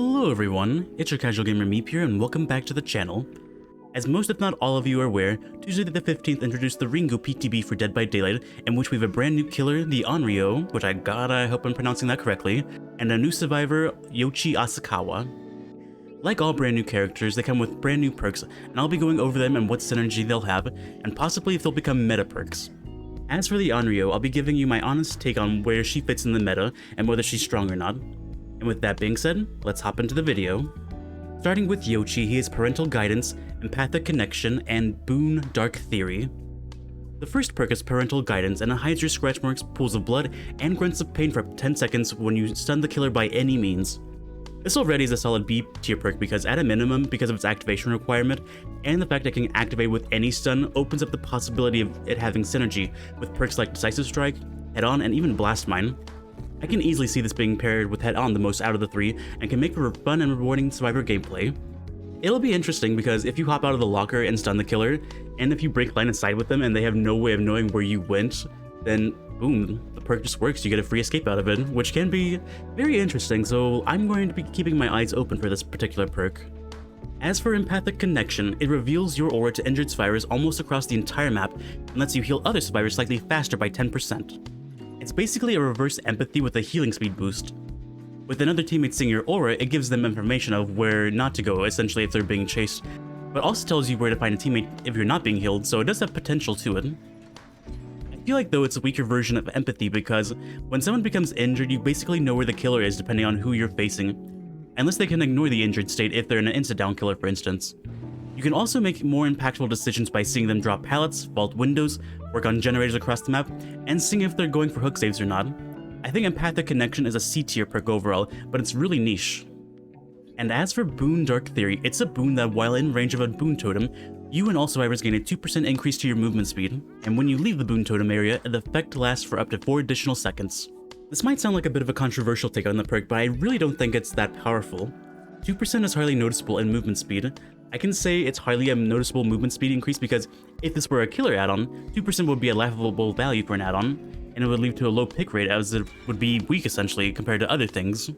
Hello everyone, it's your casual gamer Meep here and welcome back to the channel. As most if not all of you are aware, Tuesday the 15th introduced the Ringu PTB for Dead by Daylight, in which we have a brand new killer, the Onryo, which I hope I'm pronouncing that correctly, and a new survivor, Yochi Asakawa. Like all brand new characters, they come with brand new perks, and I'll be going over them and what synergy they'll have, and possibly if they'll become meta perks. As for the Onryo, I'll be giving you my honest take on where she fits in the meta, and whether she's strong or not. And with that being said, let's hop into the video. Starting with Yochi, he has Parental Guidance, Empathic Connection, and Boon Dark Theory. The first perk is Parental Guidance, and it hides your scratch marks, pools of blood, and grunts of pain for up to 10 seconds when you stun the killer by any means. This already is a solid B tier perk because at a minimum, because of its activation requirement, and the fact it can activate with any stun opens up the possibility of it having synergy with perks like Decisive Strike, Head On, and even Blast Mine. I can easily see this being paired with Head On the most out of the three, and can make for fun and rewarding survivor gameplay. It'll be interesting because if you hop out of the locker and stun the killer, and if you break line of sight with them and they have no way of knowing where you went, then boom, the perk just works, you get a free escape out of it, which can be very interesting, so I'm going to be keeping my eyes open for this particular perk. As for Empathic Connection, it reveals your aura to injured survivors almost across the entire map and lets you heal other survivors slightly faster by 10%. It's basically a reverse empathy with a healing speed boost. With another teammate seeing your aura, it gives them information of where not to go, essentially if they're being chased, but also tells you where to find a teammate if you're not being healed, so it does have potential to it. I feel like though it's a weaker version of empathy because when someone becomes injured, you basically know where the killer is depending on who you're facing, unless they can ignore the injured state if they're an insta-down killer for instance. You can also make more impactful decisions by seeing them drop pallets, vault windows, work on generators across the map, and seeing if they're going for hook saves or not. I think Empathic Connection is a C tier perk overall, but it's really niche. And as for Boon Dark Theory, it's a boon that while in range of a boon totem, you and all survivors gain a 2% increase to your movement speed, and when you leave the boon totem area, the effect lasts for up to 4 additional seconds. This might sound like a bit of a controversial take on the perk, but I really don't think it's that powerful. 2% is hardly noticeable in movement speed. I can say it's hardly a noticeable movement speed increase because if this were a killer add-on, 2% would be a laughable value for an add-on, and it would lead to a low pick rate as it would be weak essentially compared to other things.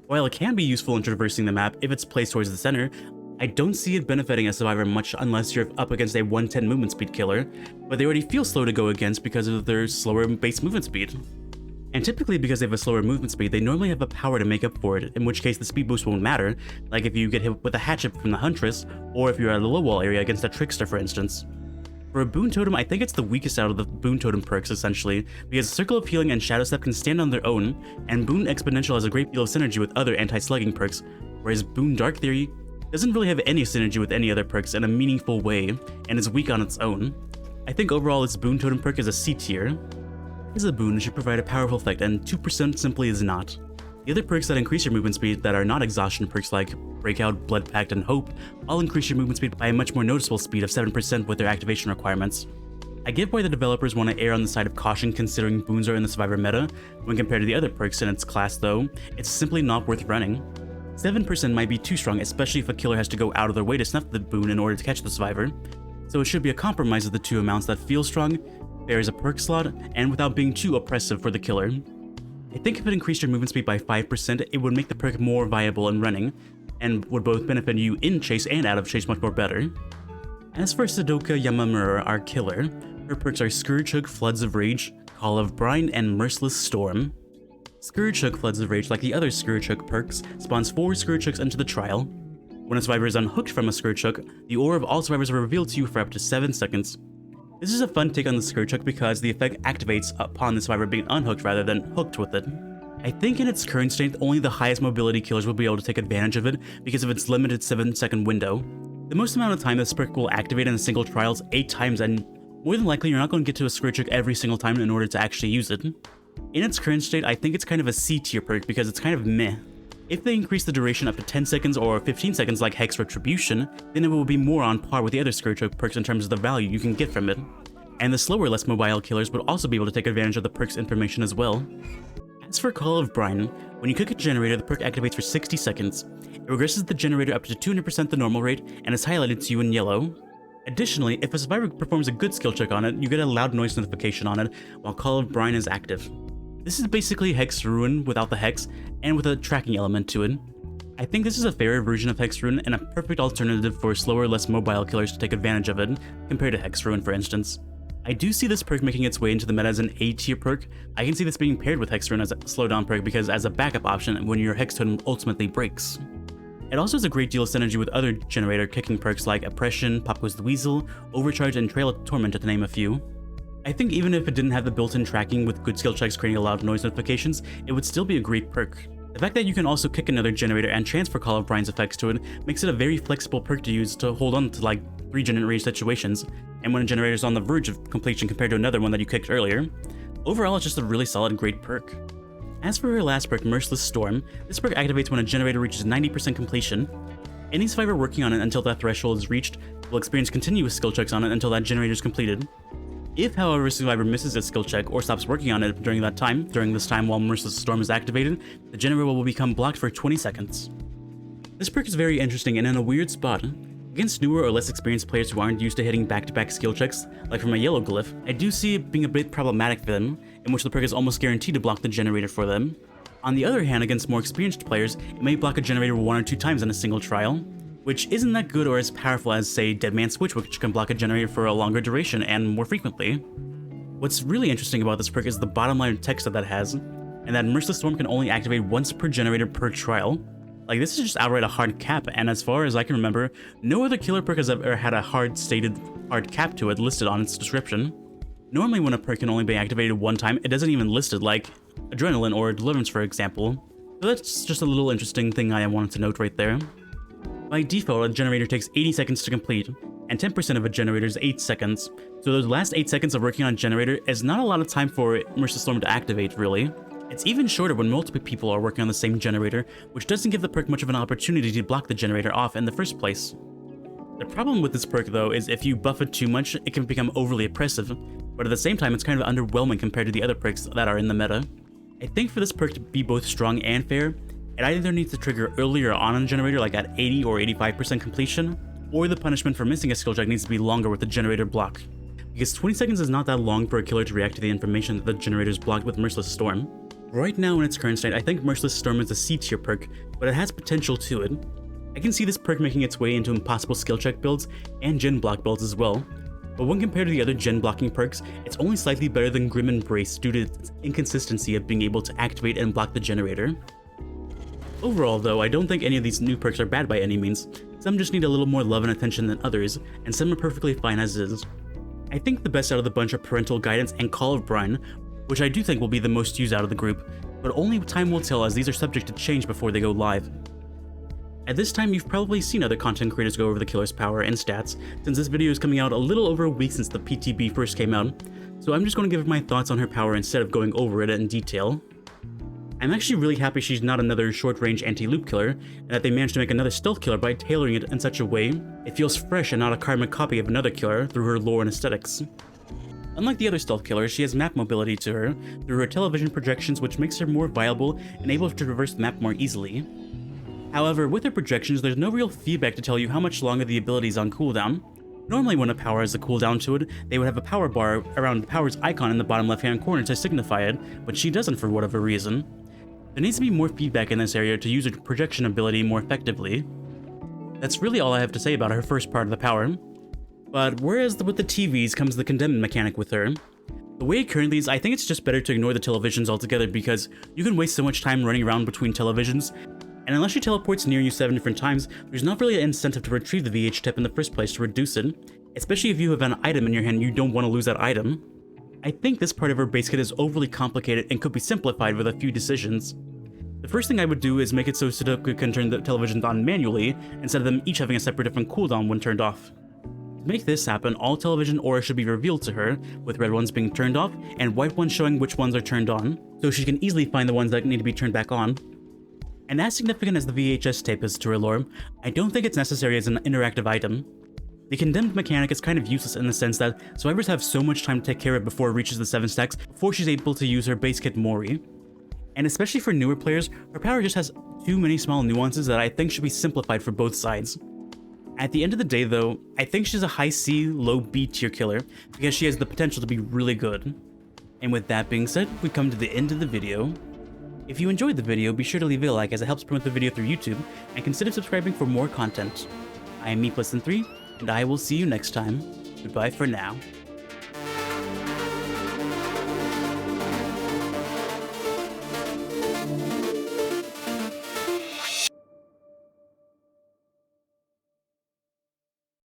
While it can be useful in traversing the map if it's placed towards the center, I don't see it benefiting a survivor much unless you're up against a 110 movement speed killer, but they already feel slow to go against because of their slower base movement speed. And typically because they have a slower movement speed, they normally have a power to make up for it, in which case the speed boost won't matter, like if you get hit with a hatchet from the Huntress, or if you're at a low wall area against a Trickster for instance. For a Boon Totem, I think it's the weakest out of the Boon Totem perks essentially, because Circle of Healing and Shadow Step can stand on their own, and Boon Exponential has a great deal of synergy with other anti-slugging perks, whereas Boon Dark Theory doesn't really have any synergy with any other perks in a meaningful way, and is weak on its own. I think overall this Boon Totem perk is a C tier. As a boon, it should provide a powerful effect, and 2% simply is not. The other perks that increase your movement speed that are not exhaustion perks like Breakout, Blood Pact, and Hope all increase your movement speed by a much more noticeable speed of 7% with their activation requirements. I get why the developers want to err on the side of caution considering boons are in the survivor meta. When compared to the other perks in its class though, it's simply not worth running. 7% might be too strong, especially if a killer has to go out of their way to snuff the boon in order to catch the survivor, so it should be a compromise of the two amounts that feel strong, fair as a perk slot, and without being too oppressive for the killer. I think if it increased your movement speed by 5%, it would make the perk more viable in running, and would both benefit you in chase and out of chase much more better. As for Sudoka Yamamura, our killer, her perks are Scourge Hook, Floods of Rage, Call of Brine, and Merciless Storm. Scourge Hook, Floods of Rage, like the other Scourge Hook perks, spawns 4 Scourge Hooks into the trial. When a survivor is unhooked from a Scourge Hook, the aura of all survivors are revealed to you for up to 7 seconds. This is a fun take on the Scourge Hook because the effect activates upon the survivor being unhooked rather than hooked with it. I think in its current state, only the highest mobility killers will be able to take advantage of it because of its limited 7-second window. The most amount of time this perk will activate in a single trial is 8 times, and more than likely you're not going to get to a Scourge Hook every single time in order to actually use it. In its current state, I think it's kind of a C tier perk because it's kind of meh. If they increase the duration up to 10 seconds or 15 seconds like Hex Retribution, then it will be more on par with the other Scourge Hook perks in terms of the value you can get from it. And the slower, less mobile killers would also be able to take advantage of the perk's information as well. As for Call of Brine, when you cook a generator, the perk activates for 60 seconds. It regresses the generator up to 200% the normal rate and is highlighted to you in yellow. Additionally, if a survivor performs a good skill check on it, you get a loud noise notification on it while Call of Brine is active. This is basically Hex Ruin without the Hex, and with a tracking element to it. I think this is a fairer version of Hex Ruin and a perfect alternative for slower, less mobile killers to take advantage of it, compared to Hex Ruin for instance. I do see this perk making its way into the meta as an A tier perk. I can see this being paired with Hex Ruin as a slowdown perk because as a backup option when your Hex Totem ultimately breaks. It also has a great deal of synergy with other generator kicking perks like Oppression, Pop Goes the Weasel, Overcharge, and Trail of Torment to name a few. I think even if it didn't have the built-in tracking with good skill checks creating a lot of noise notifications, it would still be a great perk. The fact that you can also kick another generator and transfer Call of Brian's effects to it makes it a very flexible perk to use to hold on to like 3 generator situations, and when a generator is on the verge of completion compared to another one that you kicked earlier. Overall, it's just a really solid great perk. As for her last perk, Merciless Storm, this perk activates when a generator reaches 90% completion. Any survivor working on it until that threshold is reached will experience continuous skill checks on it until that generator is completed. If, however, a survivor misses a skill check or stops working on it during this time while Merciless Storm is activated, the generator will become blocked for 20 seconds. This perk is very interesting and in a weird spot. Against newer or less experienced players who aren't used to hitting back-to-back skill checks, like from a yellow glyph, I do see it being a bit problematic for them, in which the perk is almost guaranteed to block the generator for them. On the other hand, against more experienced players, it may block a generator 1 or 2 times in a single trial, which isn't that good or as powerful as, say, Dead Man's Switch, which can block a generator for a longer duration and more frequently. What's really interesting about this perk is the bottom line text that has, and that Merciless Storm can only activate once per generator per trial. Like, this is just outright a hard cap, and as far as I can remember, no other killer perk has ever had a hard cap to it listed on its description. Normally when a perk can only be activated one time, it doesn't even list it, like Adrenaline or Deliverance for example. So that's just a little interesting thing I wanted to note right there. By default, a generator takes 80 seconds to complete, and 10% of a generator is 8 seconds, so those last 8 seconds of working on a generator is not a lot of time for Merciless Storm to activate, really. It's even shorter when multiple people are working on the same generator, which doesn't give the perk much of an opportunity to block the generator off in the first place. The problem with this perk though is if you buff it too much, it can become overly oppressive, but at the same time it's kind of underwhelming compared to the other perks that are in the meta. I think for this perk to be both strong and fair, it either needs to trigger earlier on a generator like at 80 or 85% completion, or the punishment for missing a skill check needs to be longer with the generator block. Because 20 seconds is not that long for a killer to react to the information that the generator is blocked with Merciless Storm. Right now in its current state, I think Merciless Storm is a C tier perk, but it has potential to it. I can see this perk making its way into impossible skill check builds and gen block builds as well, but when compared to the other gen blocking perks, it's only slightly better than Grim Embrace due to its inconsistency of being able to activate and block the generator. Overall though, I don't think any of these new perks are bad by any means. Some just need a little more love and attention than others, and some are perfectly fine as is. I think the best out of the bunch are Parental Guidance and Call of Brian, which I do think will be the most used out of the group, but only time will tell as these are subject to change before they go live. At this time, you've probably seen other content creators go over the killer's power and stats, since this video is coming out a little over a week since the PTB first came out, so I'm just going to give my thoughts on her power instead of going over it in detail. I'm actually really happy she's not another short-range anti-loop killer, and that they managed to make another stealth killer by tailoring it in such a way it feels fresh and not a carbon copy of another killer through her lore and aesthetics. Unlike the other stealth killers, she has map mobility to her through her television projections, which makes her more viable and able to traverse the map more easily. However, with her projections, there's no real feedback to tell you how much longer the ability is on cooldown. Normally when a power has a cooldown to it, they would have a power bar around the power's icon in the bottom left-hand corner to signify it, but she doesn't for whatever reason. There needs to be more feedback in this area to use her projection ability more effectively. That's really all I have to say about her first part of the power. But whereas with the TVs comes the condemned mechanic with her. The way it currently is, I think it's just better to ignore the televisions altogether because you can waste so much time running around between televisions, and unless she teleports near you 7 different times, there's not really an incentive to retrieve the VH tip in the first place to reduce it, especially if you have an item in your hand and you don't want to lose that item. I think this part of her base kit is overly complicated and could be simplified with a few decisions. The first thing I would do is make it so Sudoku can turn the televisions on manually, instead of them each having a separate different cooldown when turned off. To make this happen, all television auras should be revealed to her, with red ones being turned off and white ones showing which ones are turned on, so she can easily find the ones that need to be turned back on. And as significant as the VHS tape is to her lore, I don't think it's necessary as an interactive item. The condemned mechanic is kind of useless in the sense that survivors have so much time to take care of it before it reaches the 7 stacks before she's able to use her base kit Mori. And especially for newer players, her power just has too many small nuances that I think should be simplified for both sides. At the end of the day though, I think she's a high C, low B tier killer because she has the potential to be really good. And with that being said, we come to the end of the video. If you enjoyed the video, be sure to leave it a like as it helps promote the video through YouTube, and consider subscribing for more content. I am me+3, and I will see you next time. Goodbye for now.